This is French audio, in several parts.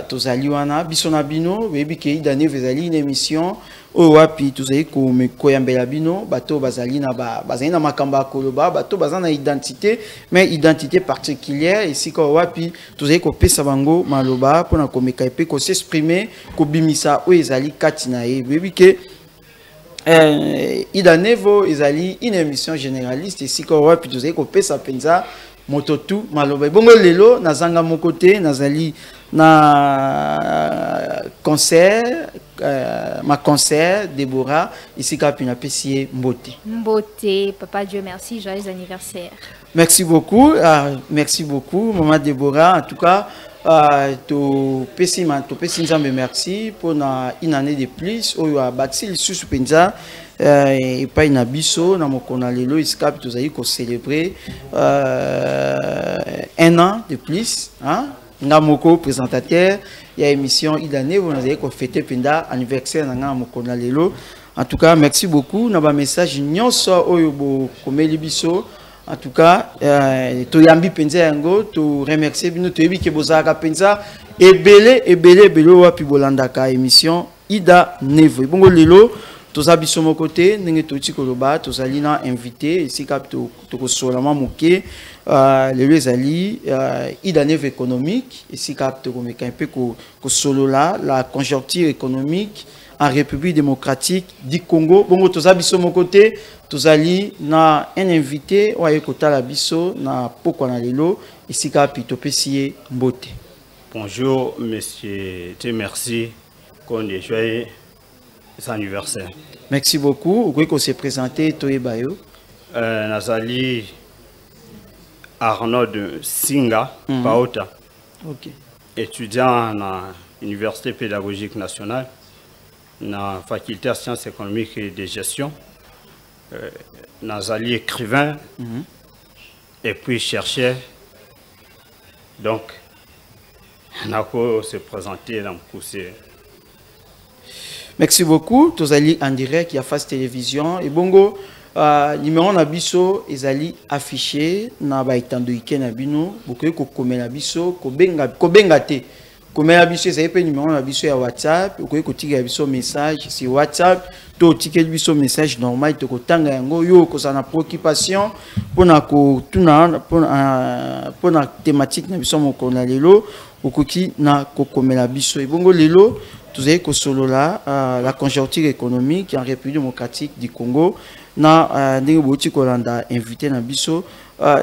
tozali wana biso na bino bebi ke idane vezali une émission o wapi tozali ko me koyambela bino bato bazali na makamba koloba bato bazana identité mais identité particulière ici ko wapi tozali ko pesa bango maloba pona ko meka epe ko s'exprimer ko bimisa o ezali katina e bebi ke Idanevo ezali une émission généraliste ici ko wapi tozali ko pesa penza mototu maloba bongo lelo nazanga mon côté nazali na concert ma concert Déborah ici kapina pesier mbote papa Dieu merci, joyeux anniversaire. Merci beaucoup maman Déborah. En tout cas to pesi nzambe merci pour une année de plus oyo abati lisusu penza et pas na biso na mokona lelo iskap tozali ko célébrer un an de plus hein nga moko présentateur ya émission idane vous avez ko fêter penda anniversaire na nga mokona lelo. En tout cas merci beaucoup na ba message nyonso oyo bo komeli biso. En tout cas, to yambi penza yango, to remercier bino to yebi ke bozaka penza ebele wapi bolandaka émission Ida Nevo. Bongo lelo toza biso mo côté ndenge toti koloba tozali na invité ici cap to ko solama moké lelo ezali Ida Nevo économique ici cap to ko meka un peu ko solola la conjoncture économique en République démocratique du Congo. Bongo toza biso mo côté tozali na un invité oye kotala biso na poko na lelo ici kapi topesiye mbote. Bonjour monsieur, merci qu'on est joyeux anniversaire. Merci beaucoup. Vous pouvez se présenter Toyebayo. Nazali Arnaud de Singa Paota. OK. Étudiant à l'Université pédagogique nationale na faculté de sciences économiques et de gestion. Nazali écrivain et puis chercheur. Donc, Nako se présenter dans le poussé. Merci beaucoup. Tozali en direct, il y a Face Télévision. Et bongo, numéro nabiso, ezali affiché na baitando ike nabino. Bokoye ko komela biso, ko bengate. Komela biso ezali pe numéro nabiso ya WhatsApp. Bokoye ko tika biso message sur WhatsApp. To tika biso message normal to ko tanga yango yo ko sana préoccupation pona ko tuna pona thématique na biso moko na lelo. Okoki na kokomela biso ebongo lelo tozali kosolola la conjoncture économique en République démocratique du Congo na ndenge boti kolanda invité na biso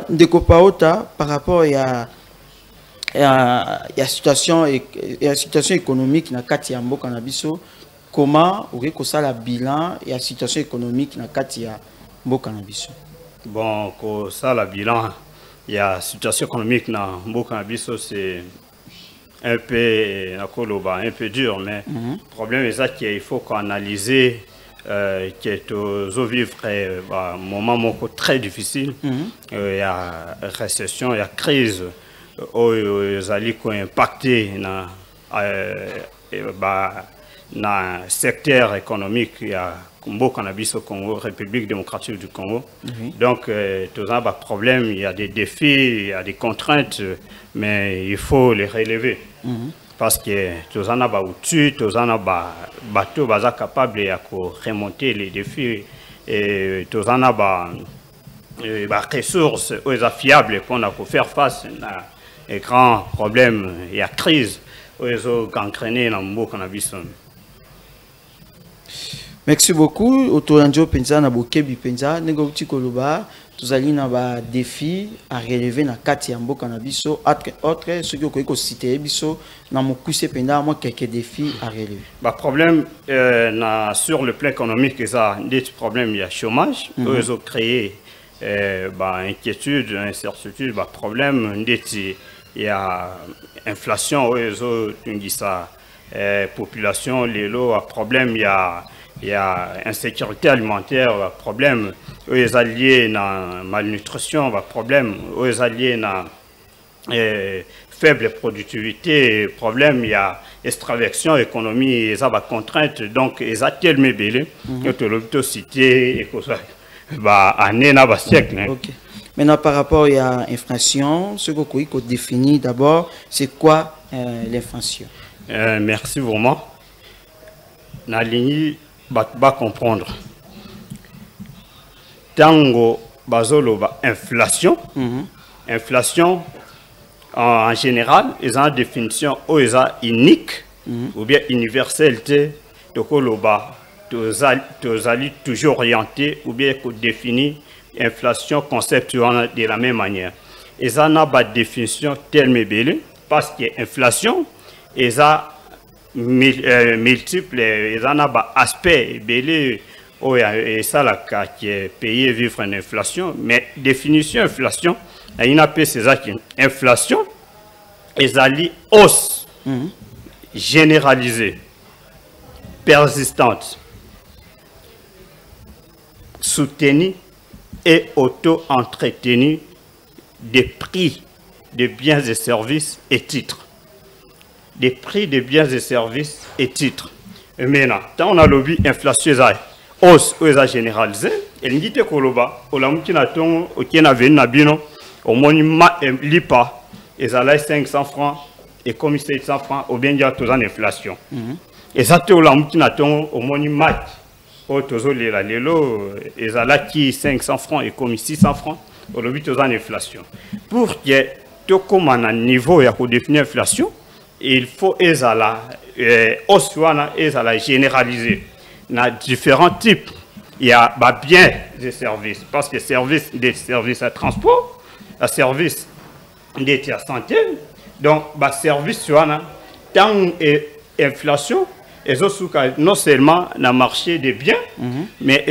ndeko Paota par rapport ya situation économique na kati ya mboka na biso comment okoki kosala bilan ya situation économique na kati ya mboka na biso. Bon kosala bilan ya situation économique na mboka na biso c'est un peu dur, mais le problème est ça qu'il faut qu'analyser que vivre un moment très difficile. Il y a récession, il y a crise, ils allaient impacter dans le secteur économique. Il y a Congo, Cannabis au Congo, République démocratique du Congo. Donc, tous un problème, il y a des défis, il y a des contraintes, mais il faut les relever. Parce que tous en a au-dessus, tous en a bateau capable de remonter les défis et tous en a ressources fiables pour faire face à un grand problème et à crise ils ont gangréné dans le cannabis. Merci beaucoup. Otolanjo penza na bokebi penza nego tikoloba tozali na ba défi à relever na kati ya mboka na biso autre ce que ko citer biso na mokuse penza moi quelques défis à relever. Ba problème sur le plan économique ça des problèmes il y a chômage ils ont créé inquiétude incertitude problème il y a inflation ils ont dit ça population les lots problème il y a insécurité alimentaire, problème. Les alliés na malnutrition, problème. Les alliés na faible productivité, problème. Il y a extraversion, économie, ça va contrainte. Donc, les ateliers belé, que l'auto cité et que ça, année na siècle. Maintenant, par rapport à l'inflation, ce qu'on définit d'abord, c'est quoi l'inflation? Merci vraiment. Na ligne, va comprendre. Tango, bazolo, inflation. Inflation, en général, ils ont une définition unique ou bien universelle. Donc, toujours orienté ou bien défini inflation conceptuelle de la même manière. Ils ont une définition tellement belle parce que l'inflation, ils ont multiples, ils ont un aspect belle et ça là qui est payé vivre en inflation. Mais définition inflation, il y a une inflation, ils ont hausse généralisée, persistante, soutenue et auto-entretenue des prix de biens et services et titres. Des prix de biens et services et titres. Et maintenant, quand on a lobby inflation, hausse généralisée, et on dit que au moins lipa, et ça 500 francs et comme 700 francs, ou bien il y a toujours inflation. Et ça, au moins match. Et ça là qui 500 francs et comme 600 francs, au lobby toujours inflation. Pour que tout comme un niveau pour définir l'inflation, il faut généraliser. Il y a différents types. Il y a biens et services, parce que des services à transport, à services de santé, donc service tant et inflation, et non seulement dans le marché des biens, mais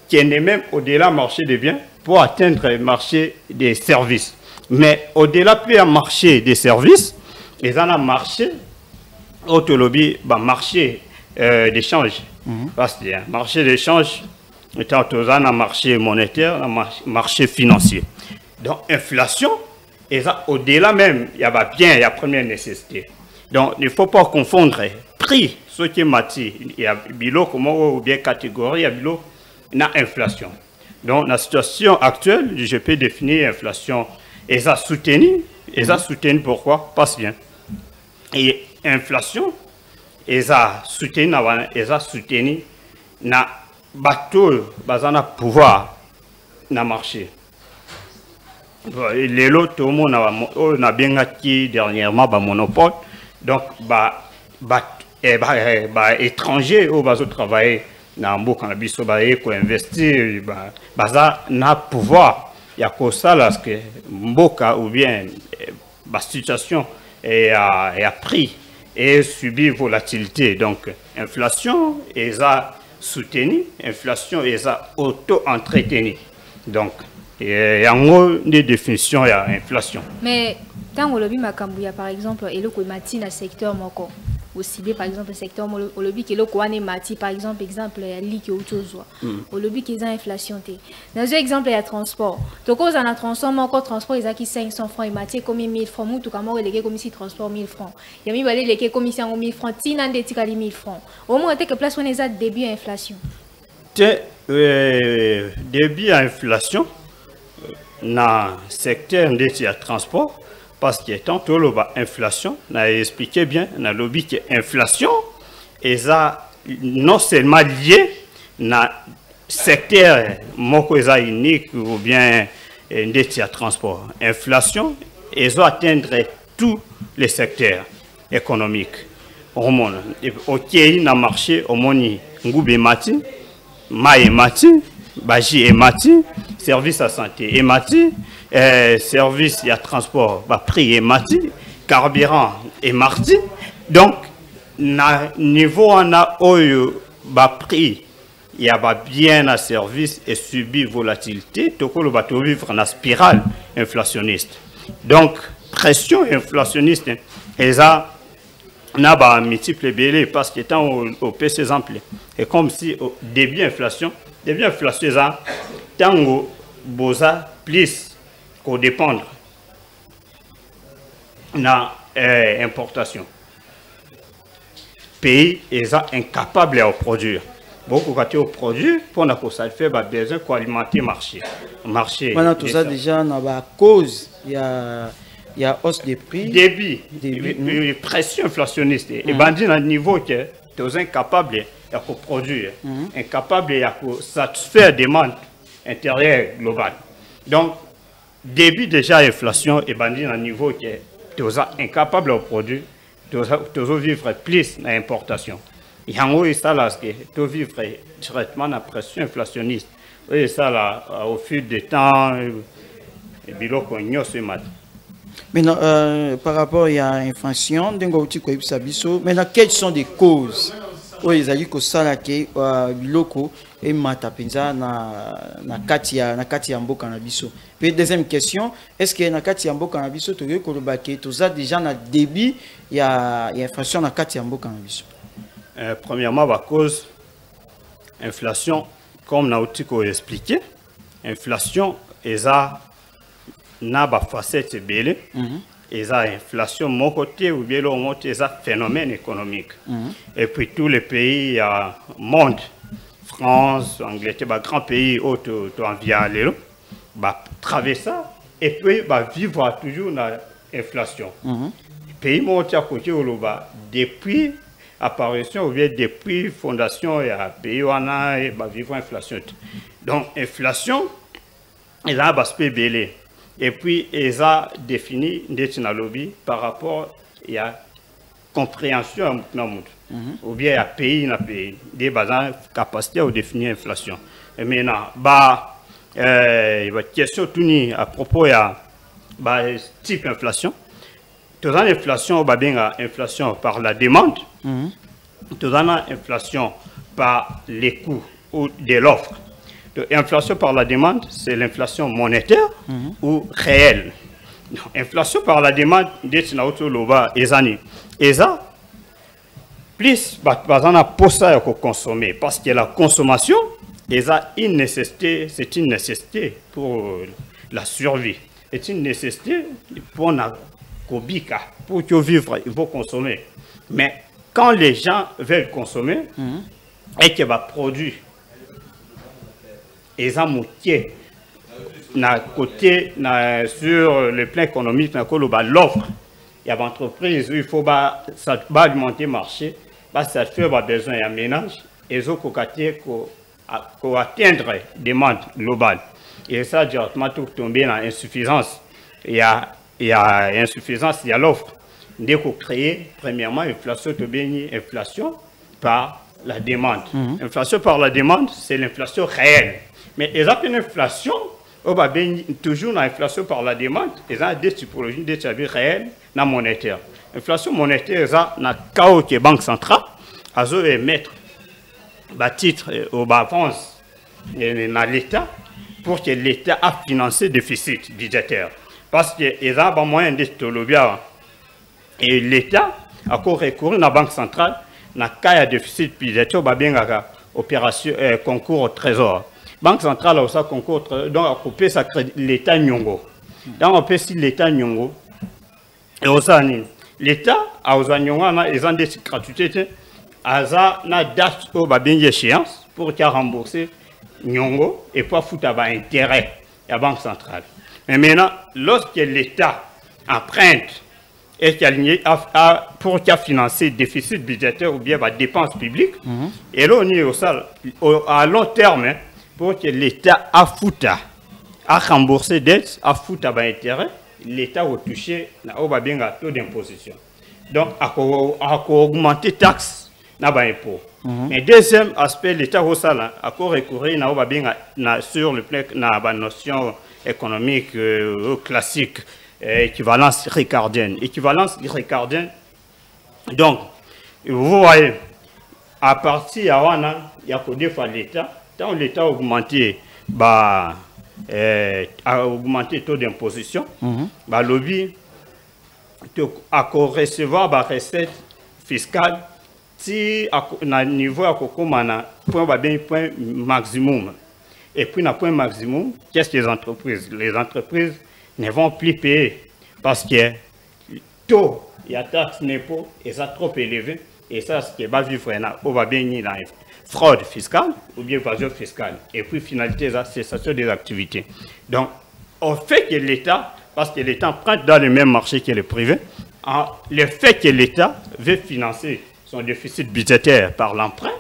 qui est même au-delà du marché des biens pour atteindre le marché des services. Mais au-delà du marché des services, ils ont un marché, autolobby, marché d'échange. Parce que le marché d'échange est un marché monétaire, un marché financier. Donc, inflation, au-delà même, il y a bien, il y a première nécessité. Donc, il ne faut pas confondre prix, ce qui est matière, il y a bilo, ou bien catégorie, il y a bilo, il y a inflation. Donc, la situation actuelle, je peux définir l'inflation, ils ont soutenu, pourquoi? Parce que et inflation, ils ont soutenu, na bateau, bazana pouvoir na marché. Les lots, tout le monde a bien acquis dernièrement monopole. Donc, étrangers au bateau travailler dans le cannabis, pour investir, na pouvoir. Il y a que ça là, que Mboka ou bien la situation est à prix et subit volatilité. Donc, inflation, ils ont soutenu, inflation, ils ont auto-entretenu. Donc, il y a une définition, il y a inflation. Mais, quand on lobby Makambouya, par exemple, et le Kouemati dans le secteur Moko, aussi bien par exemple le secteur au lobby qui est le Kouane Mati, par exemple, l'IK ou Tozwa, au lobby qui est inflation. Dans un exemple, il y a transport. Donc, quand on a transport, il y a 500 francs, il y a comme 1000 francs, ou tout comme il y a comme si transport 1000 francs. Il y a des commissions 1000 francs, il y a des 1000 francs. Au moins, que place on est à début à inflation. Début à inflation, dans le secteur de transport, parce que tantôt l'inflation, on a expliqué bien, on a lobby que l'inflation est non seulement lié dans le secteur unique ou bien de transport. L'inflation est atteindre tous les secteurs économiques. Au monde, au Kenya, dans le marché, au monde, Ngoube Mati, Maï Mati, Baji et Mati, service à santé et Mati, service à transport, prix et Mati, carburant et Marti. Donc, niveau on a prix, il y a bien un service et subit volatilité, tout le bateau vivre dans la spirale inflationniste. Donc, pression inflationniste, et ça, on a multiples bélés parce que tant au PC exemple, et comme si au début inflation, tant au boza plus qu'on dépendre dans importation. Pays est incapable de produire. beaucoup de produits pour ne pas satisfaire besoin d'alimenter le marché. Maintenant, tout ça déjà, on a cause, il y a hausse des prix. Débit. Pression inflationniste. Et bandit à un niveau que tu es incapable de produire, incapable de satisfaire la demande intérieure globale. Donc, début déjà inflation et bandit à un niveau que tu es incapable de produire, tu dois vivre plus d'importation. Il y a un ça là, que tu vivre directement la pression inflationniste. Et ça là, au fil du temps, et bien qu'on ce matin. Maintenant, par rapport à l'inflation, maintenant, quelles sont les causes? Oui, ils ont dit que ça là, que biloko et matapenza na kati ya mboka na biso. Puis deuxième question, est-ce que na kati ya mboka na biso to ko lobaki to za déjà na débit ya inflation na kati ya mboka na biso? Premièrement, à cause inflation, comme nous avons expliqué, inflation est na ba facette belé, et inflation mon côté ou bien l'autre côté est un phénomène économique. Et puis tous les pays monde, France, Angleterre, bah grands pays autres en via bah traverser ça et puis bah vivre toujours dans l'inflation. Pays monte à côté au bas depuis apparition ou bien depuis fondation et à pays où on a et bah vivre inflation. Donc inflation est là aspect belé. Et puis, ils ont défini des lobby par rapport à la compréhension ou bien à pays, des capacités à définir l'inflation. Et maintenant, question tournée à propos de type d'inflation. Toute l'inflation, inflation par la demande, toute l'inflation par les coûts ou de l'offre. L'inflation par la demande, c'est l'inflation monétaire ou réelle. L'inflation par la demande, c'est et ça, plus on a pour ça qu'on consommer parce que la consommation c'est une nécessité pour la survie. C'est une nécessité pour vivre, il faut consommer. Mais quand les gens veulent consommer et qu'ils va produire et ça moitié côté sur le plan économique l'offre il y a entreprise où il faut alimenter le marché ça fait besoin d'un ménage et ils ont atteindre demande globale et ça directement tout tomber dans insuffisance il y a insuffisance il y a l'offre dès qu'on crée premièrement inflation par la demande. Inflation par la demande c'est l'inflation réelle. Mais il y a une inflation, toujours l'inflation par la demande, il y a des typologies de réelles et monétaires. L'inflation monétaire, il y a une chaos qui est banque centrale, à émettre des titres aux avance dans l'État pour que l'État a financé le déficit budgétaire. Parce qu'il y a un moyen de et l'État a recouru à la banque centrale, dans le cas de déficit budgétaire, il y a opération concours au trésor. Banque centrale a aussi concours, donc a coupé l'État Nyongo. Donc on peut si l'État Nyongo, et aussi l'État a aussi Nyongo, ils ont des gratuités, ils ont date au babin échéance pour qu'il rembourse Nyongo et pour foutre à intérêt à la Banque centrale. Mais maintenant, lorsque l'État emprunte et pour qu'il finance le déficit budgétaire ou bien la dépense publique, et là on est à long terme, pour que l'État a remboursé dette, a foutu à intérêt, l'État va toucher un taux d'imposition. Donc, a augmenté les taxes impôts. Mais deuxième aspect, l'État a recouru sur le plan de la notion économique classique, équivalence ricardienne. Équivalence ricardienne, donc, vous voyez, à partir de il y a des fois l'État. Quand l'État a augmenté le taux d'imposition, le lobby a recevoir la recette fiscale si à niveau point maximum. Et puis, à point maximum, qu'est-ce que les entreprises? Les entreprises ne vont plus payer parce que le taux, il y a taxe d'impôt, est trop élevé. Et ça, ce qui va vivre, on va bien dans fraude fiscale ou bien évasion fiscale. Et puis, finalité, c'est cessation des activités. Donc, au fait que l'État, parce que l'État emprunte dans le même marché que le privé, le fait que l'État veut financer son déficit budgétaire par l'emprunt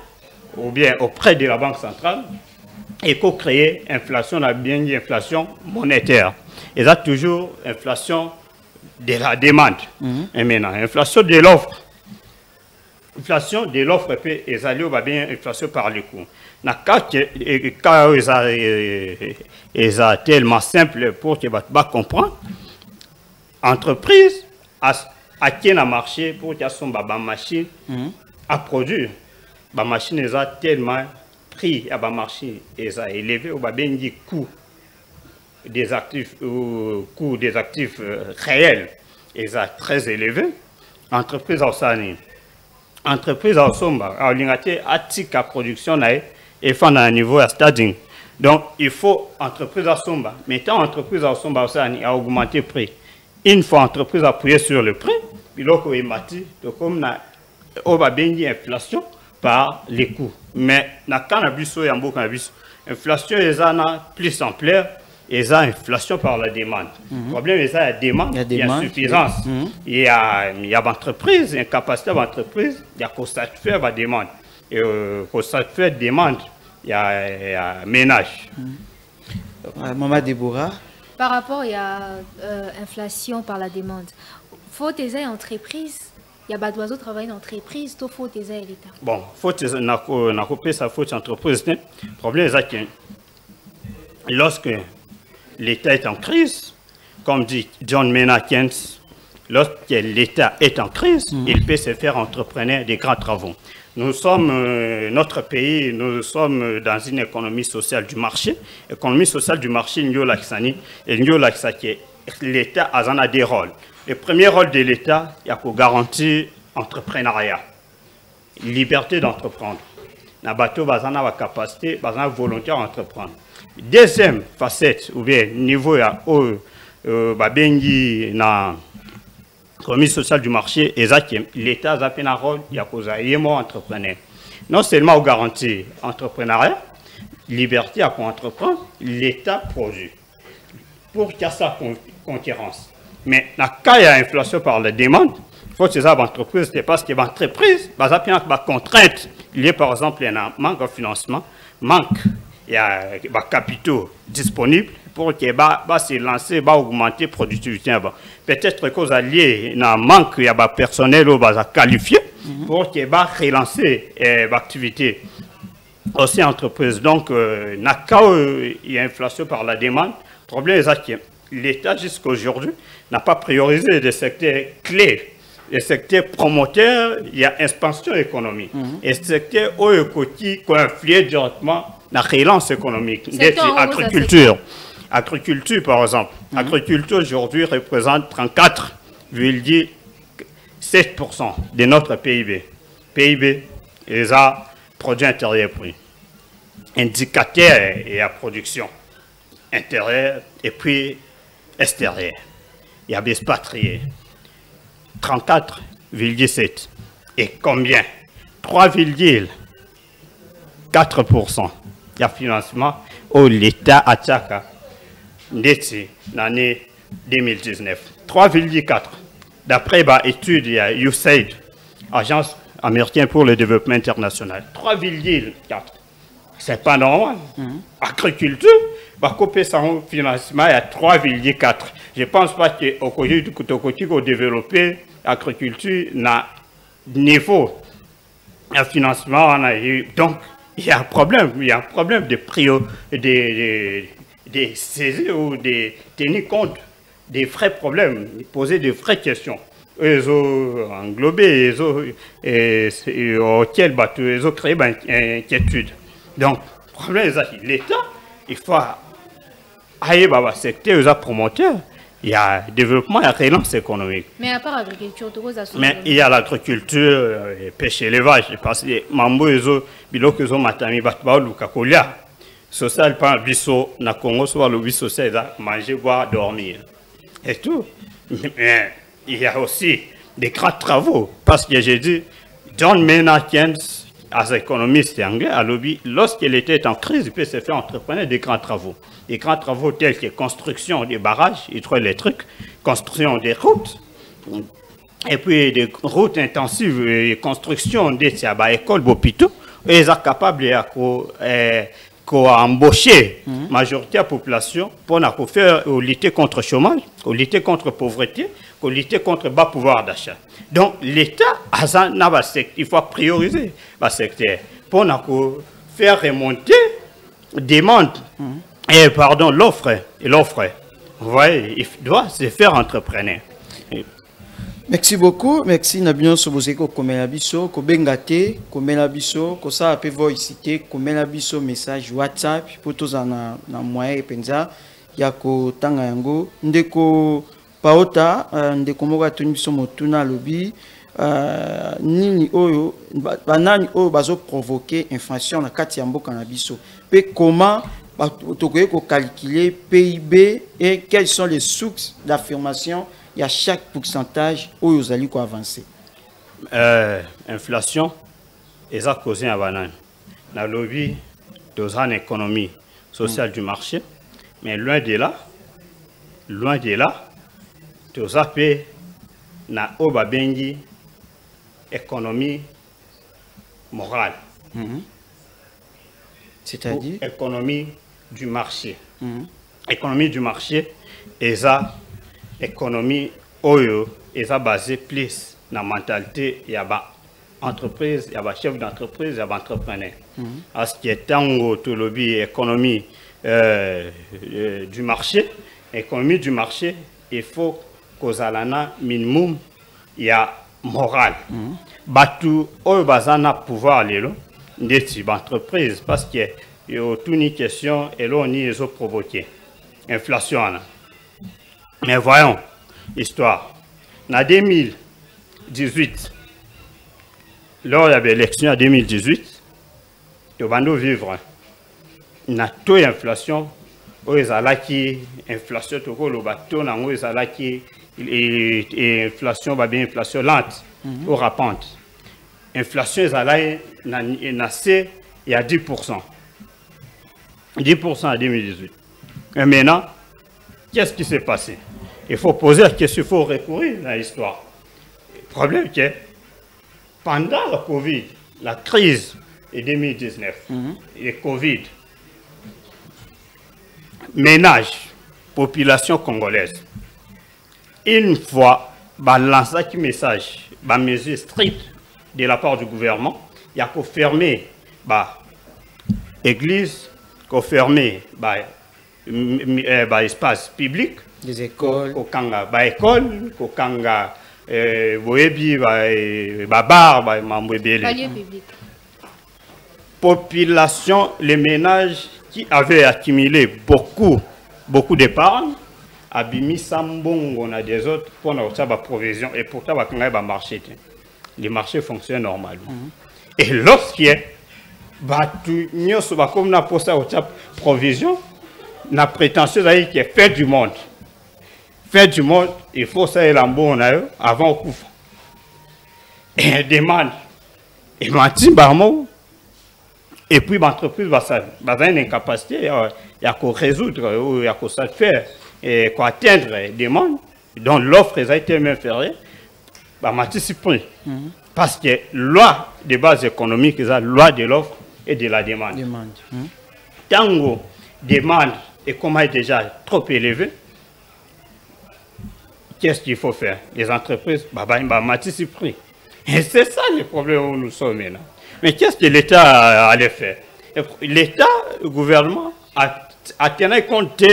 ou bien auprès de la Banque centrale, et qu'on crée inflation, on a bien dit inflation monétaire. Et ça, toujours inflation de la demande. Et maintenant, inflation de l'offre. Inflation de l'offre peut aller bien inflation par le coût. Quand ils sont tellement simple pour que tu comprendre, entreprise a qui a marché pour que son machine à produire. La machine est tellement prix à marché est élevé ou bien dit coût des actifs réels est très élevé. Entreprise en sani. Entreprise en somba a l'ingati attique à production et fait à un niveau à staging. Donc il faut entreprise en somba. Mettons entreprise en somba aussi a augmenté le prix. Une fois entreprise appuyée sur le prix, puis là on est mati, donc on va bien dire inflation par les coûts. Mais dans le cannabis, il y a beaucoup de cannabis. L'inflation est plus ampleur et ça inflation par la demande. Le problème est la demande, il y a insuffisance. Il y a l'entreprise, il y a une capacité d'entreprise, il y a constaté la demande. Et constaté la demande, il y a ménage. Maman Déborah. Par rapport à l'inflation par la demande, faut des entreprises. Il y a pas d'oiseaux travailler dans l'entreprise, il faut des l'État. Bon, faut na coupé ça faut entreprise. Le problème c'est que lorsque l'État est en crise, comme dit John Maynard Keynes, lorsque l'État est en crise, il peut se faire entrepreneur des grands travaux. Nous sommes, notre pays, nous sommes dans une économie sociale du marché. Économie sociale du marché, nous l'État a des rôles. Le premier rôle de l'État, il y a pour garantir l'entrepreneuriat, liberté d'entreprendre. Na bateau, bazana la capacité, bazana volontaire d'entreprendre. Deuxième facette, ou bien niveau ya babengi na l'économie sociale du marché, l'État a un rôle, il y a pour entrepreneur. Non seulement au garantir l'entrepreneuriat, liberté à entreprendre, l'État produit. Pour qu'il y ait sa concurrence. Mais quand il y a inflation par la demande, il faut que ces entreprises, c'est parce que l'entreprise, il y a des contraintes. Il y a par exemple un manque de financement, il y a des capitaux disponibles pour que se lancer, augmenter la productivité. Peut-être que vous alliez un manque, il y a des personnel qualifié pour que relancer l'activité. Aussi entreprise. Donc, quand il y a inflation par la demande, le problème est que l'État, jusqu'à aujourd'hui, n'a pas priorisé des secteurs clés. Les secteurs promoteurs, il y a expansion économique. Et les secteurs qui influent directement la relance économique. Agriculture. Agriculture, par exemple. Agriculture, aujourd'hui, représente 34,7% de notre PIB. PIB, et ça, produit intérieur brut. Indicateur et la production intérieure et puis extérieure. Il y a des expatriés. 34,7. Et combien? 3,4%. Il y a financement où l'État attaque l'année 2019. 3,4. D'après l'étude, il y a USAID, Agence américaine pour le développement international. 3,4. C'est pas normal. Agriculture, couper son financement à 3,4. Je ne pense pas qu'au côté de développer l'agriculture, n'a niveau de financement. Donc, il y a un problème. Il y a un problème de saisir ou de tenir compte des vrais problèmes, de poser de vraies questions. Ils ont englobé, ils ont créé une inquiétude. Donc, le problème est que l'État, il faut aller dans le secteur promoteur. Il y a développement et relance économique. Mais à part l'agriculture, mais il y a l'agriculture, pêche et élevage. Parce que mambo ezo biloko ezo matami batba lukakolia. Social pas biso na Congo soit le biso c'est manger, boire, dormir. Et tout. Mais il y a aussi des grands travaux. Parce que j'ai dit, John Maynard Keynes, as économiste anglais, a lobby, lorsqu'il était en crise, il peut se faire entreprendre des grands travaux. Des grands travaux tels que construction des barrages hydroélectriques, construction des routes, et puis des routes intensives et construction des écoles, d'hôpitaux, et ils sont capables d'embaucher la majorité de la population pour faire lutter contre le chômage, lutter contre la pauvreté, lutter contre le bas pouvoir d'achat. Donc l'État, il faut prioriser le secteur pour faire remonter demande, l'offre. Vous voyez, il doit se faire entrepreneur. Merci beaucoup. Merci Nabion Soboseko Komelabiso, Kobengate, Komelabiso, Kosa peut voice Komelabiso message WhatsApp pour tous na moyen penza yako tanga yango ndeko paota ndeko moga tunibiso motuna lobi nini oyo banani oyo bazo provoquer inflation na kati ya mboka na biso pe comment tokoye ko calculer PIB et quelles sont les sources d'affirmation. Il y a chaque pourcentage où vous allez avancer. Inflation, et ça cause un banane. Dans le lobby, dans une économie sociale du marché, mais loin de là, tout ça peut na obabengi économie morale. C'est-à-dire économie du marché. Économie du marché, et ça. Économie oyo est basée plus dans la mentalité il y a entreprise, il y a chef d'entreprise, il y a entrepreneur. Parce que tango to lobby économie du marché, il faut qu'aux alana minimum il y a morale. Batu oyo bazana pouvoir lelo ndeti entreprise parce que il y a toute une question et là on y est provoqué inflation. Mais voyons, histoire. En 2018, lors de l'élection en 2018, nous allons vivre une taux d'inflation, inflation, inflation lente, ou rapante. Inflation, il y a 10%. 10% en 2018. Et maintenant, qu'est-ce qui s'est passé? Il faut poser la question, il faut recourir à l'histoire. Le problème est que pendant la Covid, la crise de 2019, le Covid, ménage, population congolaise, une fois, lancer un message, une mesure stricte de la part du gouvernement, il y a qu'à fermer l'église, qu'à fermer espace public, des écoles, kokanga école, kokanga boyebi bar Palier public. Population, les ménages qui avaient accumulé beaucoup d'épargne, abimi sambongo na des autres pour na sa provision et pourtant bakanga ba marché. Les marchés fonctionnent normalement. Et lorsqu'il batu nyoso ba comme na posa sa provision, la prétention d'ailleurs qui est fait du monde. Fait du monde, il faut ça et l'ambon avant au coup. Et demande. Et menti barmo. Et puis l'entreprise va une incapacité, il y a qu'à résoudre, il y a qu'à ça faire et qu'à atteindre les demandes. Donc l'offre a été même ferrée. Parce que loi de base économique, c'est la loi de l'offre et de la demande. Tango demande et comment est déjà trop élevé, qu'est-ce qu'il faut faire? Les entreprises, et c'est ça le problème où nous sommes maintenant. Mais qu'est-ce que l'État allait faire? L'État, le gouvernement, a tenu compte,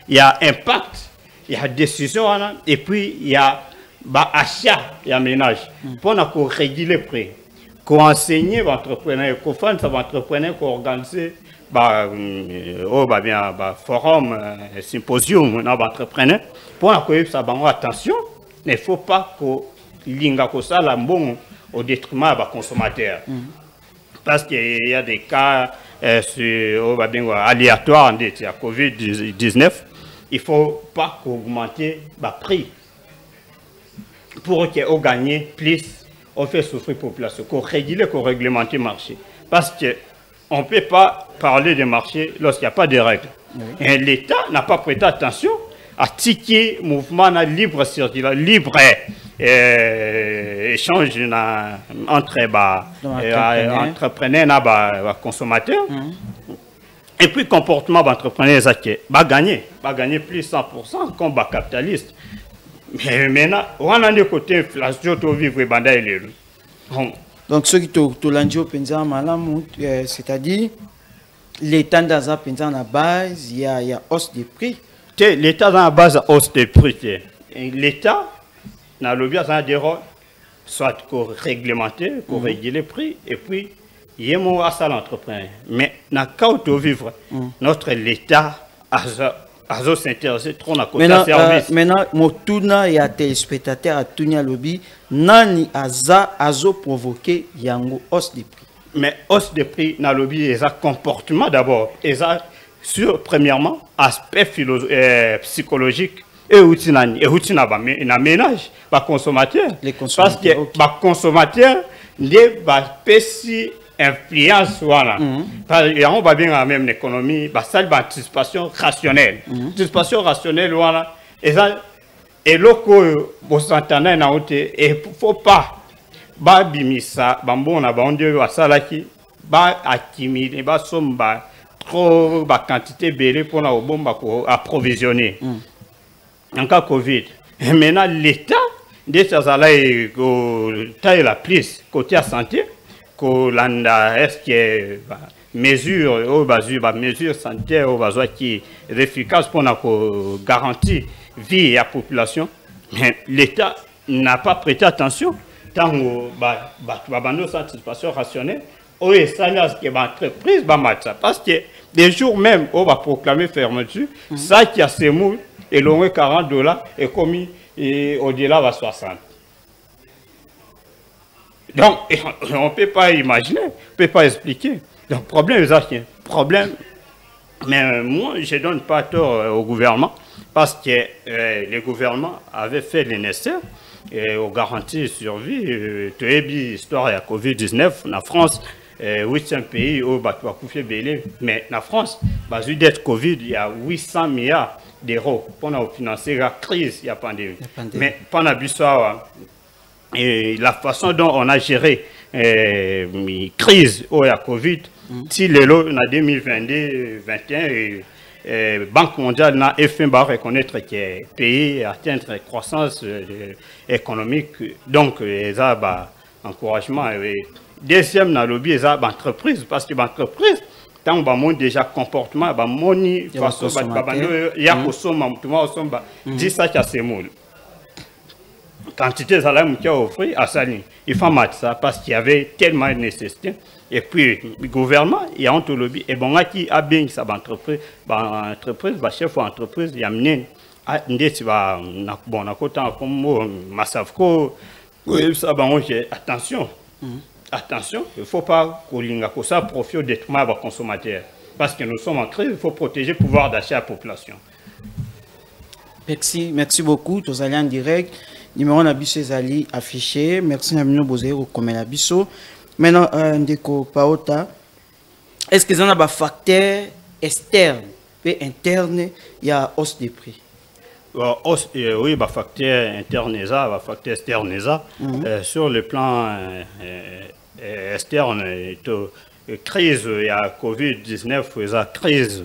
il y a impact, il y a décision, et puis il y a achat, il y a ménage. Pour réguler les prix, qu'on enseigne les entrepreneurs, qu'on fasse les entrepreneurs, qu'on organise forum, symposium, entrepreneurs, pour que attention, il ne faut pas que l'inga ça la bon au détriment des consommateurs. Parce qu'il y a des cas aléatoires de la COVID-19, il ne faut pas augmenter le prix pour qu'on gagne plus on fait souffrir la population, qu'on régule, qu'on réglemente le marché. Parce qu'on ne peut pas parler de marché lorsqu'il n'y a pas de règles. Oui. Et l'État n'a pas prêté attention à ticker mouvement libre circulation, libre échange entre entrepreneurs et consommateurs. Et puis, comportement d'entrepreneurs, va gagner plus 100% comme capitaliste. Mais maintenant, on a un côté inflation, tu vivre et donc, ceux qui ont l'andio pensa malam, c'est-à-dire l'État dans la pensa na base, il y a hausse des prix. L'État dans la base hausse des prix. L'État n'a le bien des rôles, soit qu'on réglementer, qu'on régule les prix, et puis il y a mon à l'entrepreneur. Mais dans le cas où vivre, notre l'État a s'intéressé trop à côté service. Maintenant, motuna et à téléspectateurs à Tunia Lobby, nani azo provoqué yango hausse des prix. Mais hausse des prix dans le lobby, et ça comportement d'abord, et ça sur premièrement aspect psychologique et outil na ménage, pas consommateur. Les consommateurs. Parce que les consommateurs les péci influence voilà. Et on va bien à même l'économie, ça anticipation rationnelle. Anticipation rationnelle voilà. Et ça et loko bo santana na ote et faut pas ba bimisa bambona ba ondio wasala ki ba accumuler ba somba trop ba quantité belé pour na bomba ko approvisionner. En cas Covid. Et maintenant l'État de ça et taille la plus côté santé landa est-ce que mesure mesure sanitaire au besoin qui est efficace pour garantir vie à la population. Mais l'État n'a pas prêté attention tant que satisfaction rationnelle au salaire que l'entreprise va mettre ça parce que des jours même on va proclamer fermeture ça qui a ces mots et l'on $40 et commis et au-delà va 60. Donc, on ne peut pas imaginer, on ne peut pas expliquer. Donc, problème, c'est problème. Mais moi, je ne donne pas tort au gouvernement parce que le gouvernement avait fait le nécessaire aux garanties de survie. Tu as vu l'histoire de la COVID-19 en France, 800 pays où tu as coupé belé. Mais en France, il y a COVID, il y a 800 milliards d'euros pour financer la crise, il y a pandémie. Mais pendant l'histoire, et la façon dont on a géré la crise ou la Covid, si le lot en 2022-2021, Banque mondiale n'a fait reconnaître que le pays atteint une croissance économique, donc il y a un encouragement. Deuxième, dans le lobby, il y a une entreprise, parce que l'entreprise, tant que déjà comportement, il y a quantité de salaire qui a offert à Sali. Il faut mettre ça parce qu'il y avait tellement de nécessité. Et puis, le gouvernement, il y a un lobby. Et bon, qui a bien sa entreprise, chef d'entreprise, il y a amené à bon, comme Massavko, attention. Attention, il ne faut pas que ça profite au détriment des consommateurs. Parce que nous sommes en crise, il faut protéger le pouvoir d'achat de la population. Merci beaucoup. Tous allez en direct. Numéro Nabiso Ezali affiché. Merci à nous Bozero comme Nabiso. Maintenant, Ndeko Paota, est-ce que vous avez des facteurs externes et internes, il y a hausse des prix? Oui, facteur interne, facteur externe. Sur le plan externe, crise, il y a Covid-19, il y a crise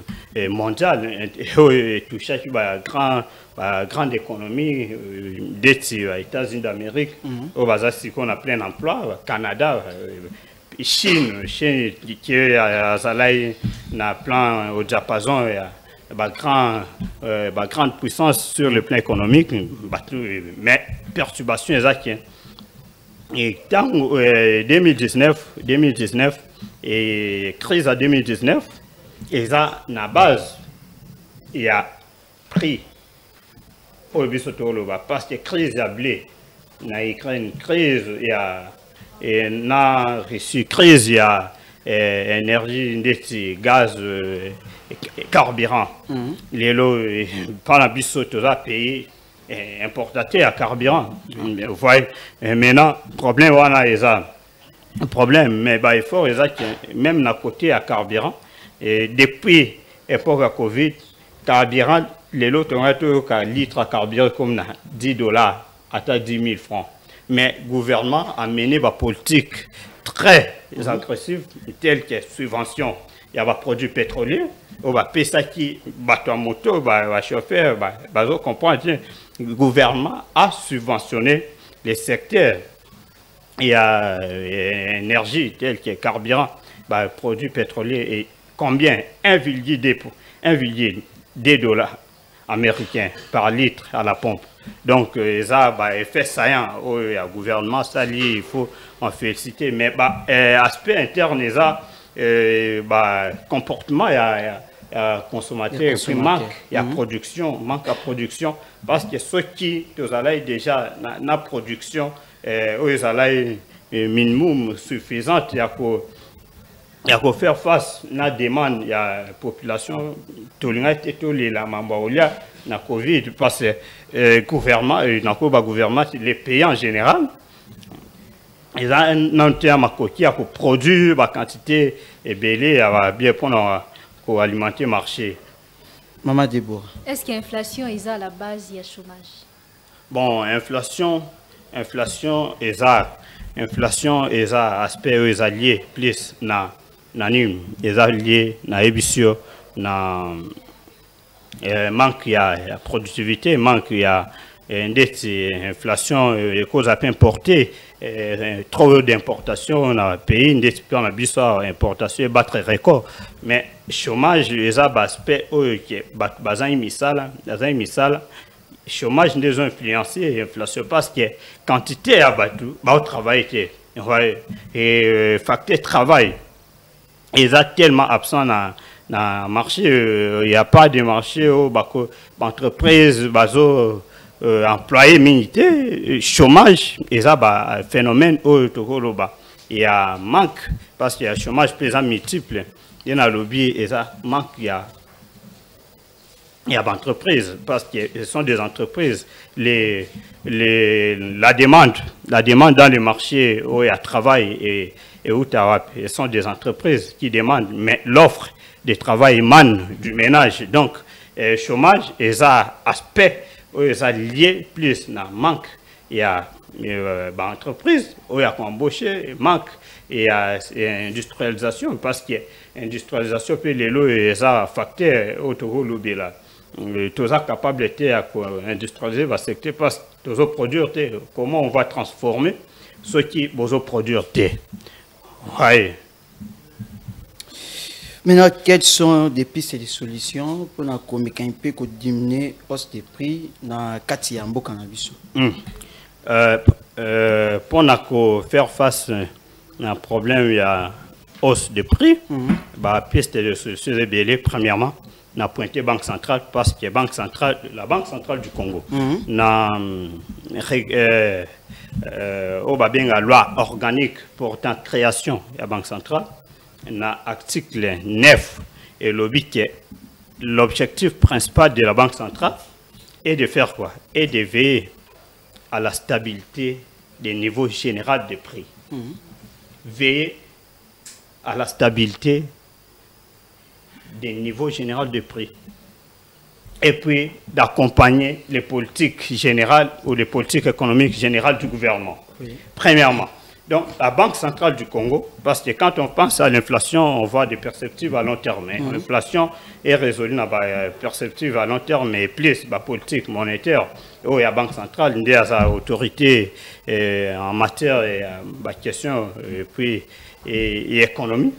mondiale, et tout ça, il y a grande économie, des États-Unis d'Amérique, on a plein emploi, Canada, Chine qui a plan au diapason, il y a grande puissance sur le plan économique, mais perturbation exacte. Et dans 2019 et crise à 2019, et ça, na base, il y a pris au parce que crise a blé, na Ukraine crise, il y a et na Russie crise, il y a énergie, gaz, carburant. Les lots, par la biseau, tout ça payé. importateur à carburant. Vous voyez, et maintenant, problème, on a un problème, mais bah, il faut même à côté à carburant. Et depuis l'époque de Covid, carburant, les lots ont été un litre à carburant comme 10 $ à 10 000 francs. Mais le gouvernement a mené une politique très agressive, telle que subvention. Il y a des produits pétroliers, on va payer ça qui bat en moto, va chauffer, va comprendre. Le gouvernement a subventionné les secteurs. Il y a énergie telle que carburant, produits pétroliers et combien 1,2 $ américains par litre à la pompe. Donc, ça a effet saillant au gouvernement, ça il faut en féliciter. Mais aspect interne, ça comportement, il y a consommateur, il manque, il y a production, manque à production, parce que ceux qui ont déjà la production, ils ont minimum suffisante, il y a qu'à faire face à la demande, il y a la population, tout le monde, la Covid, parce que le gouvernement, les pays en général, ils ont un terme qui a pour produire la quantité et belé bien pour alimenter le marché. Maman Déborah. Est-ce que l'inflation est à la base, il y a chômage? Bon, inflation est à aspect lié plus na lié na émission na manque il y a productivité, manque il y a inflation, les causes à peine importées, trop d'importation dans le pays, on a vu importation et battre record. Mais chômage, les aspects qui est basé misal, chômage des influencés l'inflation parce que quantité à battu, au travail et facteur travail, ils sont tellement absents dans le marché, il n'y a pas de marché où entreprise, employés militaires, chômage, et ça un phénomène où il y a manque parce qu'il y a chômage présent multiple, il y a lobby et ça manque il y a d'entreprises parce que ce sont des entreprises la demande dans le marché où il y a travail et où ce sont des entreprises qui demandent mais l'offre de travail émane du ménage donc chômage et ça aspect où ça lié plus dans manque il y a entreprise où il y a embauché manque et industrialisation parce que industrialisation peut les lots et ça facteur autour de là tous sont capables d'industrialiser le secteur parce que tous produire comment on va transformer ce qui vont produire ouais. Maintenant, quelles sont des pistes et des solutions pour diminuer la hausse des prix dans le Katiambo cannabis? Pour faire face à un problème, il y a hausse de prix. Piste de solutions premièrement, on a pointé Banque centrale parce que la Banque centrale du Congo, la loi organique portant création de la Banque centrale, l'article 9 et l'objectif principal de la Banque centrale est de faire quoi? Et de veiller à la stabilité des niveaux généraux de prix. Veiller à la stabilité des niveaux généraux de prix. Et puis d'accompagner les politiques générales ou les politiques économiques générales du gouvernement. Premièrement. Donc, la Banque centrale du Congo, parce que quand on pense à l'inflation, on voit des perspectives à long terme. L'inflation est résolue dans les perspectives à long terme, mais plus la politique monétaire, où il y a la Banque centrale, il y a l'autorité en matière de question et économie,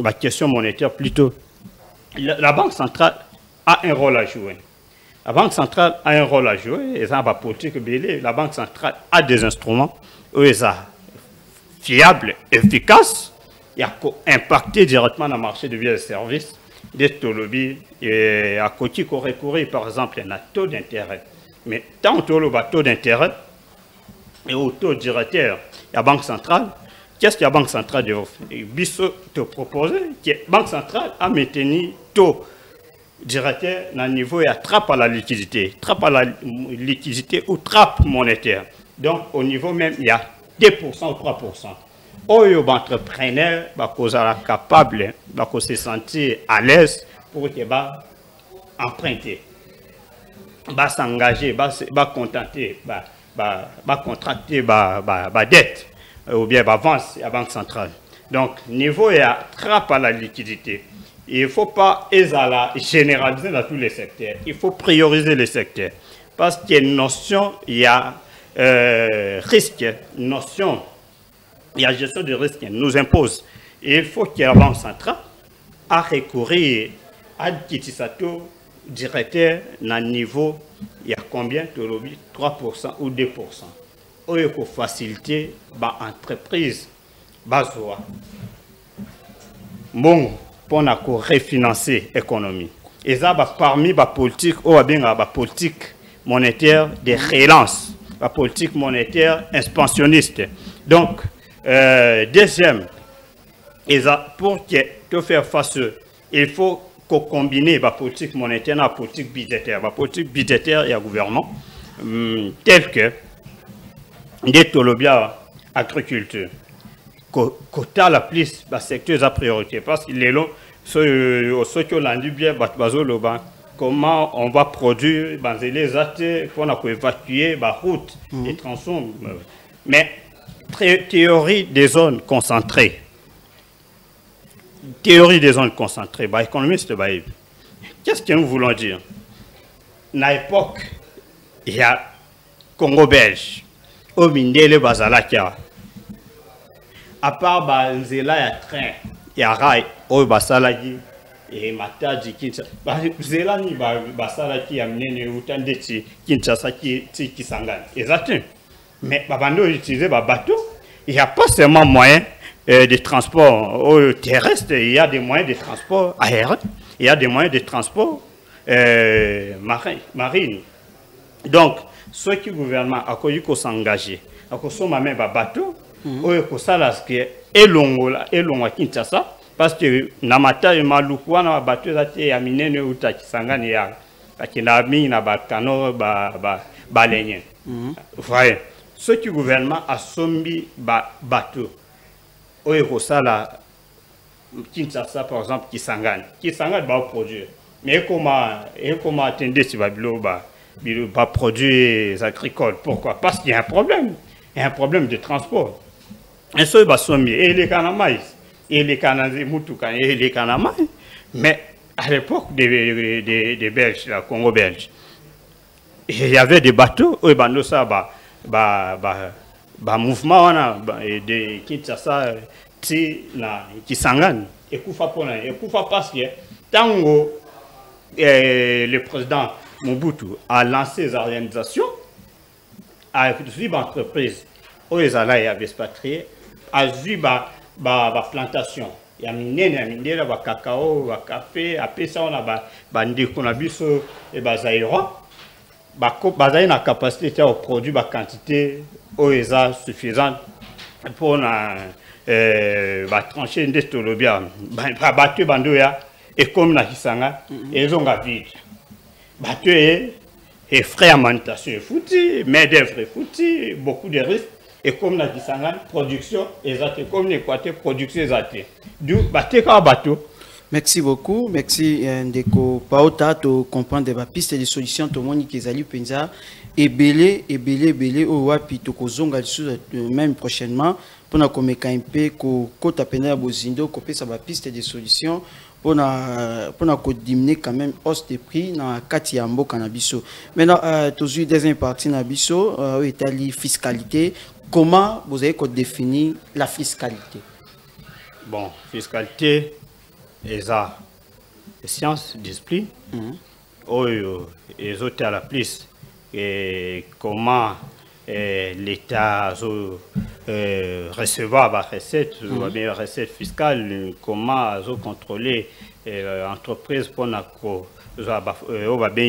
la question monétaire plutôt. La Banque centrale a un rôle à jouer. La Banque centrale a un rôle à jouer, et ça, la politique, la Banque centrale a des instruments, où ça fiable, efficace, il y a impacté directement dans le marché de biens et services, des taux lobby, et à côté qu'on recourir, par exemple, il y a un taux d'intérêt. Mais tant que le taux d'intérêt et au taux directeur, il y a la Banque centrale, qu'est-ce que la Banque centrale de te proposer? Que la Banque centrale a maintenu taux directeur, dans le niveau, il y a trappe à la liquidité ou trappe monétaire. Donc, au niveau même, il y a 2% ou 3%. Les entrepreneurs sont capables de se sentir à l'aise pour emprunter, s'engager, contenter, contracter dette ou bien avance à la Banque centrale. Donc, niveau, il y a trappe à la liquidité. Il ne faut pas généraliser dans tous les secteurs. Il faut prioriser les secteurs. Parce qu'il y a une notion, il y a risque, une notion, il y a gestion de risque, nous impose. Et il faut qu'il y ait la Banque centrale à recourir à Kitisato, directeur, dans le niveau, il y a combien? 3% ou 2%. Il faut faciliter l'entreprise. Bon, pour refinancer l'économie. Et ça, parmi la politique, la politique monétaire de relance, la politique monétaire expansionniste. Donc, deuxième, pour faire face, il faut combiner la politique monétaire et la politique budgétaire. La politique budgétaire et le gouvernement, tel que des Tolobia agriculture. Quota la plus le secteur à priorité parce qu'il est long ceux qui ont dit bien comment on va produire les athées pour évacuer la route et tronçons. Mais théorie des zones concentrées. Théorie des zones concentrées, économiste, qu'est-ce que nous voulons dire? À l'époque, il y a Congo belge, au Mindele Bazalakia. À part Banzela, il y a train, il y a rail, au Basalagi, et Matadi, Kinshasa. Banzela ni Basalaki, Amnene, Utande, Kinshasa, Kisangani. Exactement. Mais Babando utilisait bateau. Il n'y a pas seulement moyen de transport terrestre, il y a des moyens de transport aérien, il y a des moyens de transport marine. Donc, ceux qui gouvernement a connu qu'on s'engager, à consommer même bateau, ou ça et longola et longa Kinshasa parce que namata et malukwa na bateau zate aminene uta Kisangani ya akina mi na bakano balenye. Voyez, ceux qui gouvernement a sombi bateau. Ou ça la Kinshasa par exemple Kisangani va produire. Mais comment attendre si va produire agricoles? Pourquoi? Parce qu'il y a un problème. Il y a un problème de transport. Et ça, et les canamaïs, et les canamoutoukans, et les canamaïs. Mais à l'époque des Belges, la Congo belge, il y avait des bateaux, et ça, mouvement de Kinshasa, Kisangani, et Koufa parce que tant le président Mobutu a lancé les organisations, a suivi l'entreprise, où les allaient avaient expatrié, a suivi la plantation. Il y a miné, la cacao, le café, après ça, on a dit qu'on a vu ce zaïro. Il a la capacité de produire la quantité suffisante pour trancher une destolobia. Battu bandoya et comme la Kisanga, ils ont vide. Battu et frais d'alimentation est foutu, main d'œuvre est foutu, beaucoup de risques. Et comme la Kisanga, production exacte, comme l'Équateur, production exacte. Du bateau. Merci beaucoup. Merci Ndeko Paota to comprendre des pistes de solutions to moni kezali penza et belé au wapi to kozonga même prochainement pour na komeka mpe ko kota pena bozindo ko pesa ba piste de solutions pour na diminuer quand même hausse de prix na kati ya mboka na biso. Maintenant toujours deuxième partie na biso etali fiscalité. Comment vous avez défini la fiscalité? Bon, fiscalité et ça, science d'esprit, les autres à la plus, et comment l'État recevoir la recette, la recette fiscale, comment contrôler l'entreprise pour une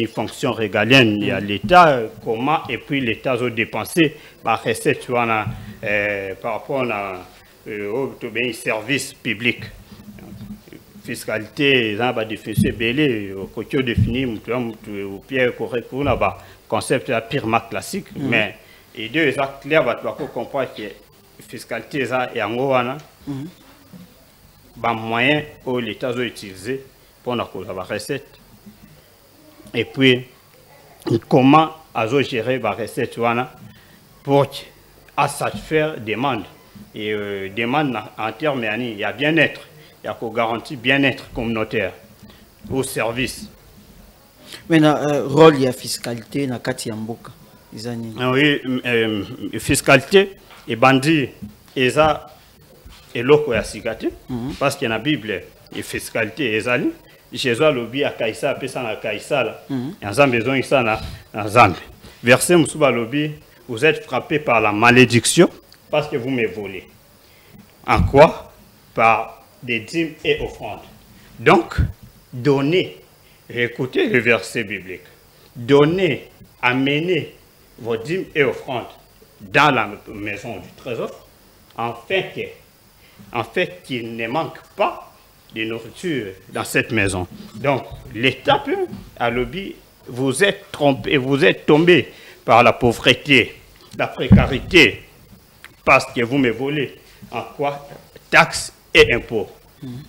fonction régalienne, il y a l'État, comment, et puis l'État a dépensé la recette par rapport à un service public. fiscalité ça va définir belé côté définir au pierre correct on a ba concept la purement classique mais et deux ça clair va comprendre que fiscalité ça et en wana ba moyen où l'état doit utiliser pour la recette et puis comment azo gérer la recette wana pour à satisfaire demande et demande en termes il y a bien-être, il y a qu'on garantit bien-être communautaire au service. Maintenant rôle il y a fiscalité na kati ya mboka izani. Oui, fiscalité et bandit et ça et loko ya sikate parce qu'il y a la Bible et fiscalité ezali Jésus lobi a kaisa pesa na kaisa la en besoin ça na zambe. Verset musuba lobi vous êtes frappés par la malédiction parce que vous me volez. En quoi? Par des dîmes et offrandes. Donc, donnez, écoutez le verset biblique, donnez, amenez vos dîmes et offrandes dans la maison du trésor, afin qu'il ne manque pas de nourriture dans cette maison. Donc, l'État peut, à l'objet, vous êtes trompé, vous êtes tombé par la pauvreté, la précarité, parce que vous me volez. En quoi? Taxes et impôts.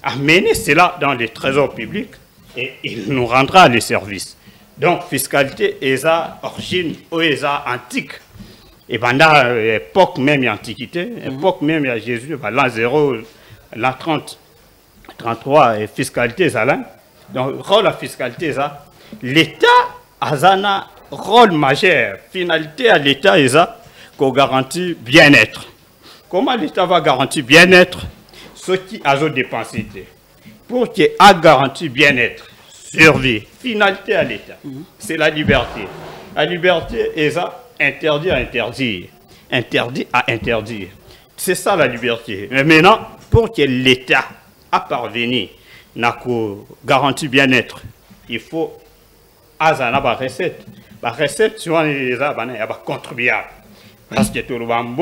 Amenez cela dans les trésors publics et il nous rendra les services. Donc, fiscalité est sa origine ou est sa antique. Et pendant l'époque même de l'Antiquité, l'époque même de Jésus, l'an 0, l'an 30, 33, et fiscalité, ça là. Donc, rôle la fiscalité, ça. L'État a un rôle majeur. Finalité à l'État, est ça, qu'on garantit bien-être. Comment l'État va garantir bien-être? Ce qui a dépensé. Pour qu'il ait garanti bien-être, survie, finalité à l'État, c'est la liberté. La liberté est ça. Interdit à interdire, interdit à interdire. C'est ça la liberté. Mais maintenant, pour que l'État a parvenu à garantir bien-être, il faut avoir une recette. La recette, souvent, il y a contribuable. Parce que tout le monde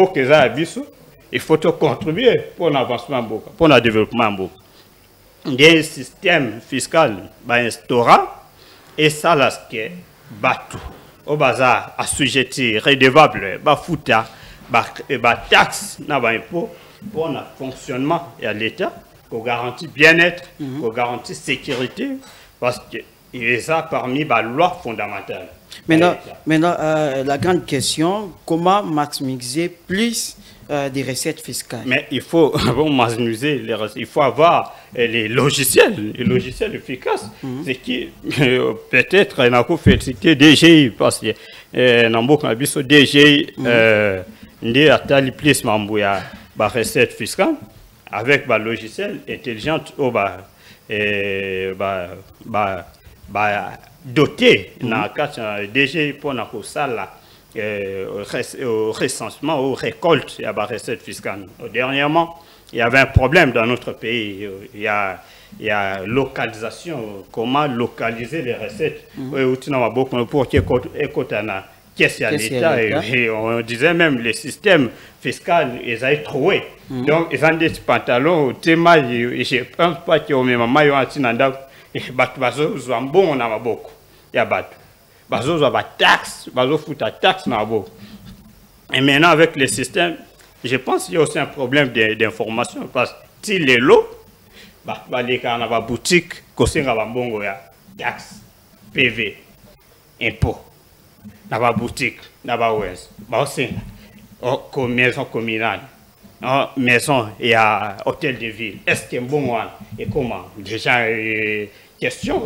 il faut contribuer pour l'avancement, pour le développement. Il y a un système fiscal instaurant et ça, là, ce qui est bateau. Au bazar, assujetti, redevable, bafouta, taxe, pour le fonctionnement et à l'État, pour garantir bien-être, pour garantir sécurité, parce que c'est ça parmi les lois fondamentales. Maintenant, la grande question, comment maximiser plus des recettes fiscales? Mais il faut maximiser les recettes, il faut avoir les logiciels efficaces. C'est qui peut-être on a fait citer DGI parce que dans beaucoup de DGI n'est atteint plus mambuya ba recette fiscale avec ba logiciel intelligent ou doté dans quatre DGI pour na ko sala au recensement, aux récoltes, il y a des recettes fiscales. Dernièrement, il y avait un problème dans notre pays. Il y a localisation, comment localiser les recettes. Pour qu'est-ce qu'il y a l'État. Et on disait même les systèmes fiscaux, ils ont trouvé. Donc, ils ont des pantalons, je ne pense pas qu'il y a même maillot anti-nanda. Il y a bon, on a beaucoup. Il y a battu. Bazo va taxe, bazo fout ta taxe nabo. Et maintenant avec les systèmes, je pense qu'il y a aussi un problème d'information parce que si les lots, les carnavals boutique, kosenga bambongo ya taxe, PV, impôt, naba boutique, naba ouest, baosenga, maison communale, maison et hôtel de ville. Est-ce qu'il y a un bon one et comment? Déjà question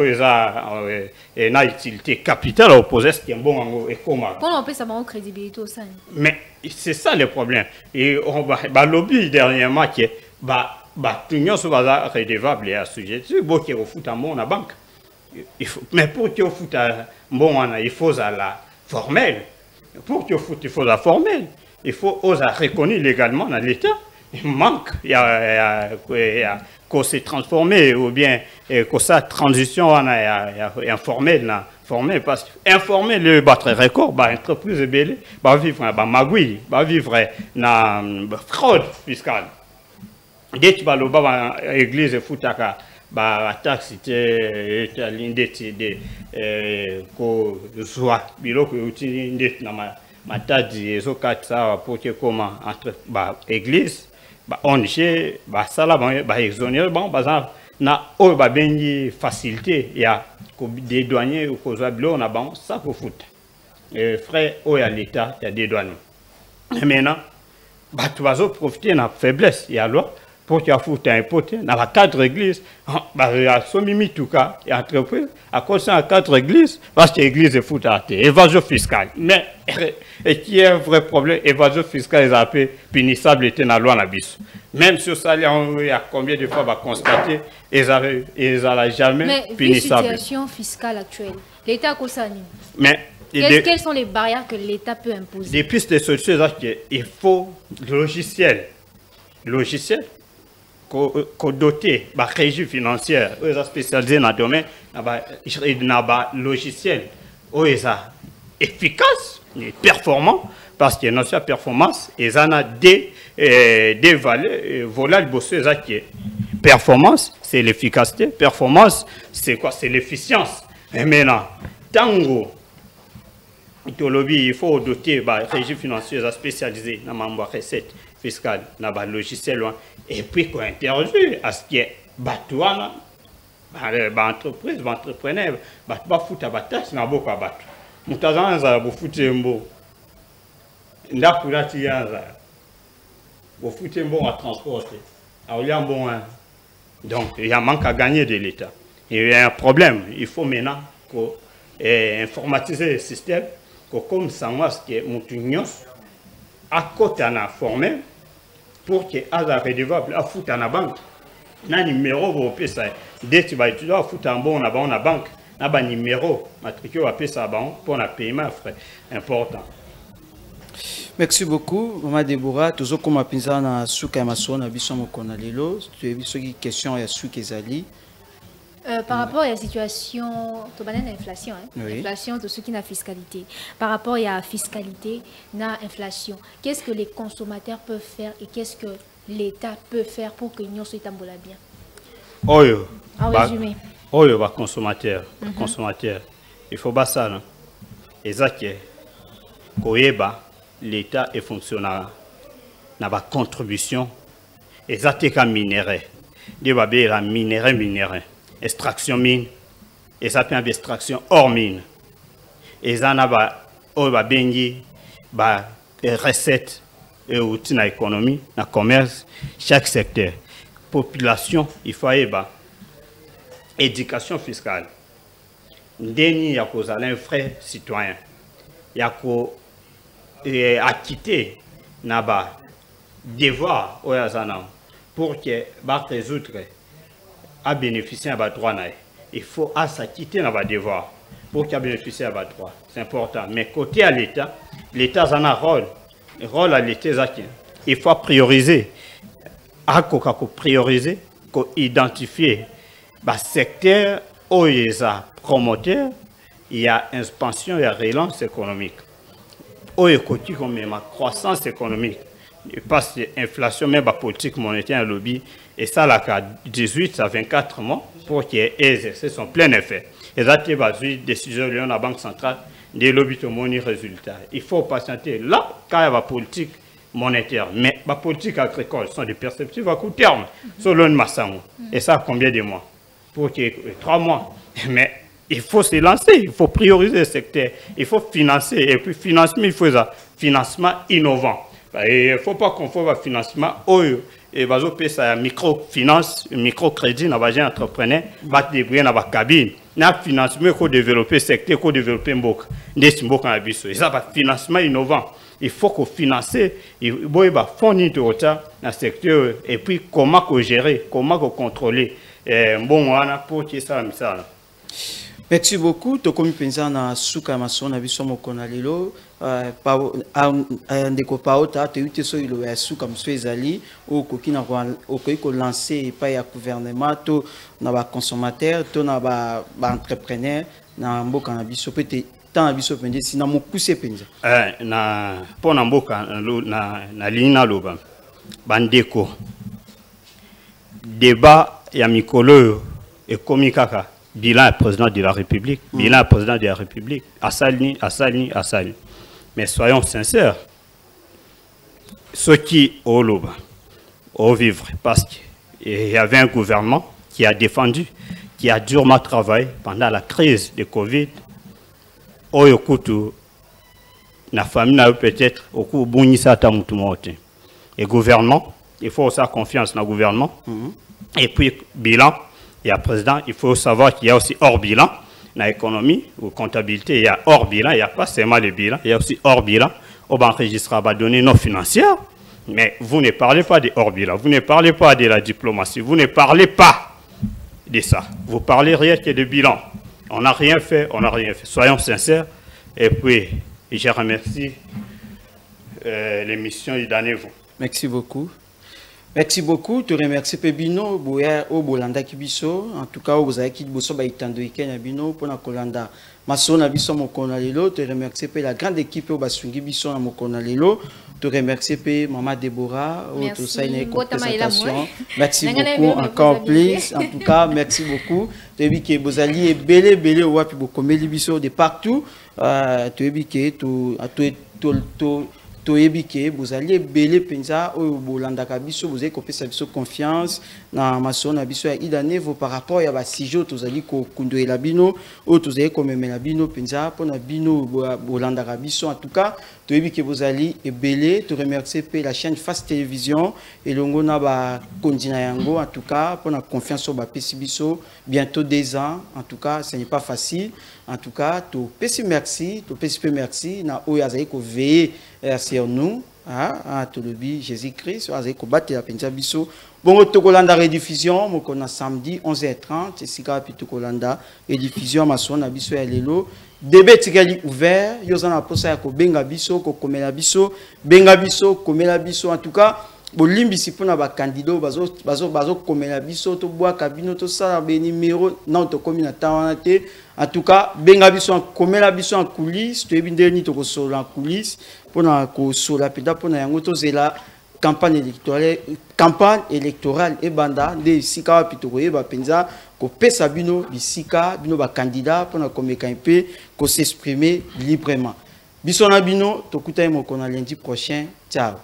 et na utilité capitale à opposer ce qui est bon et comment. Pour on peut savoir crédibilité au sein. Mais c'est ça le problème. Et on va lobby dernièrement qui tout le monde soit redevable et assujetti. C'est beau qu'il fout un bon à la banque. Mais pour qu'il fout un bon il faut la formelle. Pour qu'il fout il faut la formelle. Il faut oser reconnaître légalement dans l'État. Il manque, il y a qu'on s'est transformé ou bien que sa transition informelle parce que informel le battre record entreprise belle vivre magouille vivre na fraude fiscale dès que l'église foutaka ba taxe te l'indete de ko soit biloko uti indete na matadi ezokatisa pour que comment entre ba église ba ONG ba sala ba exonéré bon bazan na o ba bengi facilité ya ko dédouaner ou ko zablo na bon ça ko foot frais o ya l'état ya dédouaner maintenant bah tu vas profiter na faiblesse ya loi pour qu'il y ait un pote dans la cadre église, bah il y a son mimi tout cas et entreprise à cause de la cadre église parce que l'église est foutue à terre, évasion fiscale. Mais et qui est un vrai problème, évasion fiscale est un peu punissable était dans la loi la bis. Même sur ça, il y a combien de fois va constater ils n'allaient jamais punissable. Mais la situation fiscale actuelle, l'État a quoi ça? Mais quelles sont les barrières que l'État peut imposer? Des pistes de solutions, il faut logiciel qu'on doté la régie financière, ils sont spécialisés dans le domaine, dans le logiciel, ils sont efficaces, performants, parce que notre performance, ils ont des valeurs, voilà le bosseux qui est performance, c'est l'efficacité, performance, c'est quoi? C'est l'efficience. Et maintenant, tango, il faut doter la régie financière spécialisée dans la recette fiscale, dans le logiciel, et puis qu'on interroge à ce qui est batouana, entreprise, entrepreneur, pas foutre à tâche, n'a pas à battre. Moutazan, ça va foutre un beau. N'a pas la tiaza. Vous foutez un bon à transporter. Alors, il y a un bon. Donc, il y a un manque à gagner de l'État. Il y a un problème. Il faut maintenant informatiser le système. Comme ça, moi, ce qui est mon à côté on a formé pour que les redevables à foutre à la banque. Un numéro vous payer ça. Dès que tu vas étudier à foutre en bon à la banque, un numéro matricule à payer ça pour un paiement frais important. Merci beaucoup, Maman Deborah. Toujours comme à na souka maso na biso mokona lelo. Tu as vu ce qui question ya souka ezali. Par rapport à la situation, tu as l'inflation, l'inflation de ce qui n'a fiscalité. Par rapport à la fiscalité, na inflation. Qu'est-ce que les consommateurs peuvent faire et qu'est-ce que l'État peut faire pour que l'Union soit tambola bien? Oyo. En résumé. Oyo va consommateur, il faut pas ça. Exactement. Koyeba l'État est fonctionnaire. Na ba contribution. Exactement minerai. De ba la minerai. Extraction mine, et ça peut extraction hors mine. Et ça n'a pas recettes et outils dans l'économie, dans le commerce, chaque secteur. Population, il faut avoir éducation fiscale. Il y a un frais citoyen. Il y a acquitter naba devoir pour que résoudre à bénéficier de droit. Il faut s'acquitter de devoir pour qu'il bénéficie de droit. C'est important. Mais côté à l'État, l'État a un rôle. Le rôle à l'État, il faut prioriser. Prioriser, identifier le secteur où il y a promoteur, il y a expansion, il y a relance économique. Où il y a croissance économique. Parce que l'inflation, même la politique monétaire, le lobby, et ça, là, 18 à 24 mois pour qu'il ait exercé son plein effet. Et ça, c'est une décision de la Banque centrale, des lobbies de monnaie résultat. Il faut patienter là, quand il y a la politique monétaire. Mais la politique agricole sont des perspectives à court terme, selon Massango. Et ça, combien de mois? Pour qu'il y ait 3 mois. Mais il faut se lancer, il faut prioriser le secteur, il faut financer. Et puis, financement, il faut un financement innovant. Il ne faut pas qu'on fasse un financement et va ça microfinance, microcrédit dans les entrepreneurs, va débrouiller dans la cabine. Na financement qu'on développer secteur, qu'on développer mbok, des mbok en abisso. Et ça va financement innovant. Il faut qu'on finance, il faut fournir de retard dans le secteur et puis comment qu'on gérer, comment qu'on contrôler. Bon voilà pour que ça me ça. Merci beaucoup. To komi penza na suka maso na biso mokona lelo pa ndeko paota te ute so ilo ya suka mso ezali o koki na ko lancer pa ya gouvernement to na ba consommateur to na ba entrepreneur na mboka na biso peut tant biso pende si na mokuse penza na pona mboka na lina loba bandeko débat ya mikolo et Komikaka, bilan président de la République, bilan président de la République, Assalni. Mais soyons sincères, ceux qui au vivre, parce qu'il y avait un gouvernement qui a défendu, qui a durement travaillé pendant la crise de Covid. La famille n'a peut-être au coup et gouvernement, il faut aussi avoir confiance dans le gouvernement. Et puis bilan, il y a président, il faut savoir qu'il y a aussi hors bilan. Dans l'économie ou comptabilité, il y a hors bilan, il n'y a pas seulement le bilan, il y a aussi hors bilan. Au banque registre va donner nos financières, mais vous ne parlez pas de hors bilan, vous ne parlez pas de la diplomatie, vous ne parlez pas de ça. Vous parlez rien que de bilan. On n'a rien fait, on n'a rien fait. Soyons sincères. Et puis, je remercie l'émission Idanevo. Merci beaucoup. Merci beaucoup. Je remercie Pebino, au Bolanda Kibiso. En tout cas, vous avez quitté Bosso Baitando Ikenya Bino pour la Kolanda. Masona Biso Mokona Lelo. Je remercie la grande équipe au Basungi Biso à Mokona Lelo. Je remercie Maman Déborah. Merci beaucoup encore plus. En tout cas, merci beaucoup. Tu as vu que vous alliez belé au Wapi Bokomeli Biso de partout. Tu as vu que Toyebike, vous allez belé penza au Bolanda Kabiso, vous avez copié sa confiance dans ma son abiso idane vous par rapport à Basijo, vous allez kundo et la bino, ou vous allez comme la bino penza pour la bino Bolanda Kabiso. En tout cas, Toyebike vous allez belé, te remercier la chaîne Fast Télévision et l'ongo na ba kondina yango. En tout cas, pour la confiance au Bapesibiso, bientôt 2 ans. En tout cas, ce n'est pas facile. En tout cas, tout merci, na oyazaï ko veiller sur nous, tout le bi Jésus-Christ, oyazaï ko battre la penza biso. Bon, Tokolanda rediffusion, mo kona samedi 11h30, c'est sika pito Kolanda rediffusion maso na biso ya lelo. Début tikali ouvert, yozana posa ya ko benga biso, ko komela biso, benga biso, komela biso. En tout cas, bolimbisi pona ba candidat bazo komela biso to bois kabino to sala be numéro non to komina tawanate. En tout cas, benga biso komela biso en coulisses, to ebindeni to ko sola en coulisses pona ko sola peda pona yango to zela campagne électorale et banda de sika pito ko yeba penza ko pesa bino bisika bino ba candidat pona komeka mpe ko s'exprimer librement. Biso na bino to kutai moko na lundi prochain. Ciao.